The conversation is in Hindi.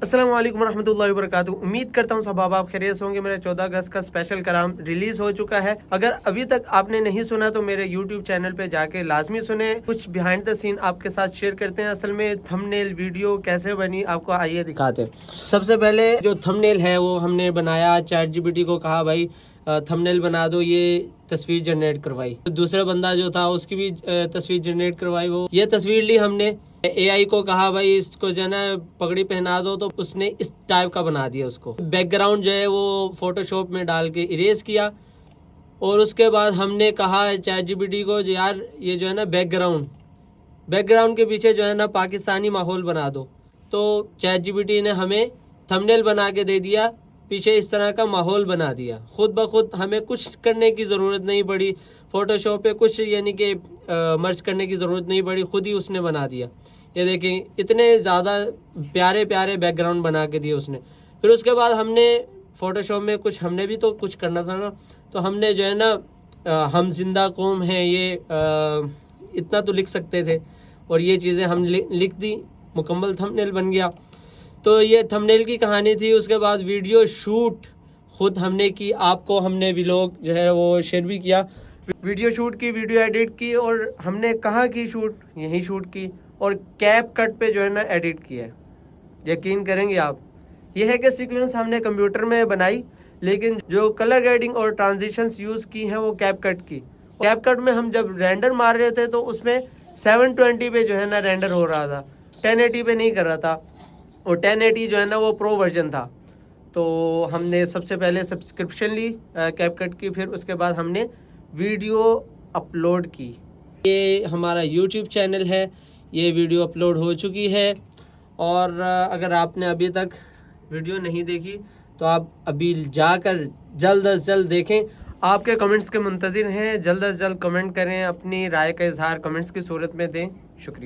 अस्सलाम वालेकुम रहमतुल्लाहि व बरकातुहू। उम्मीद करता हूँ सब आप खैरियत से होंगे। मेरा 14 अगस्त का स्पेशल कलाम रिलीज हो चुका है। अगर अभी तक आपने नहीं सुना तो मेरे यूट्यूब चैनल पे जाके लाजमी सुने। कुछ बिहाइंड द सीन आपके साथ शेयर करते हैं। असल में थंबनेल वीडियो कैसे बनी आपको आइए दिखाते हैं। सबसे पहले जो थंबनेल है वो हमने बनाया, चैट जीपीटी को कहा भाई थंबनेल बना दो, ये तस्वीर जनरेट करवाई। दूसरा बंदा जो था उसकी भी तस्वीर जनरेट करवाई। वो ये तस्वीर ली हमने, एआई को कहा भाई इसको जो है ना पगड़ी पहना दो, तो उसने इस टाइप का बना दिया। उसको बैकग्राउंड जो है वो फोटोशॉप में डाल के इरेज किया। और उसके बाद हमने कहा चैट जीपीटी को यार ये जो है ना बैकग्राउंड के पीछे जो है ना पाकिस्तानी माहौल बना दो। तो चैट जीपीटी ने हमें थंबनेल बना के दे दिया, पीछे इस तरह का माहौल बना दिया। खुद ब खुद हमें कुछ करने की ज़रूरत नहीं पड़ी, फोटोशॉप पे कुछ यानी कि मर्ज करने की ज़रूरत नहीं पड़ी, खुद ही उसने बना दिया। ये देखें इतने ज़्यादा प्यारे प्यारे बैकग्राउंड बना के दिए उसने। फिर उसके बाद हमने फ़ोटोशॉप में कुछ हमने भी तो कुछ करना था ना, तो हमने जो है ना हम जिंदा कौम हैं ये इतना तो लिख सकते थे, और ये चीज़ें हम लिख दी, मुकम्मल थंबनेल बन गया। तो ये थंबनेल की कहानी थी। उसके बाद वीडियो शूट खुद हमने की, आपको हमने व्लॉग जो है वो शेयर भी किया। वीडियो शूट की, वीडियो एडिट की, और हमने कहाँ की शूट, यहीं शूट की, और कैप कट पे जो है ना एडिट किया है। यकीन करेंगे आप, यह है कि सीक्वेंस हमने कंप्यूटर में बनाई, लेकिन जो कलर ग्रेडिंग और ट्रांजिशंस यूज़ की हैं वो कैप कट की। कैप कट में हम जब रेंडर मार रहे थे तो उसमें 720 पे जो है ना रेंडर हो रहा था, 1080 पे नहीं कर रहा था। और 1080 जो है ना वो प्रो वर्जन था। तो हमने सबसे पहले सब्सक्रिप्शन ली कैपकट की, फिर उसके बाद हमने वीडियो अपलोड की। ये हमारा यूट्यूब चैनल है, ये वीडियो अपलोड हो चुकी है। और अगर आपने अभी तक वीडियो नहीं देखी तो आप अभी जाकर जल्द अज जल्द देखें। आपके कमेंट्स के मुंतज़िर हैं, जल्द अज जल्द कमेंट करें, अपनी राय का इजहार कमेंट्स की सूरत में दें। शुक्रिया।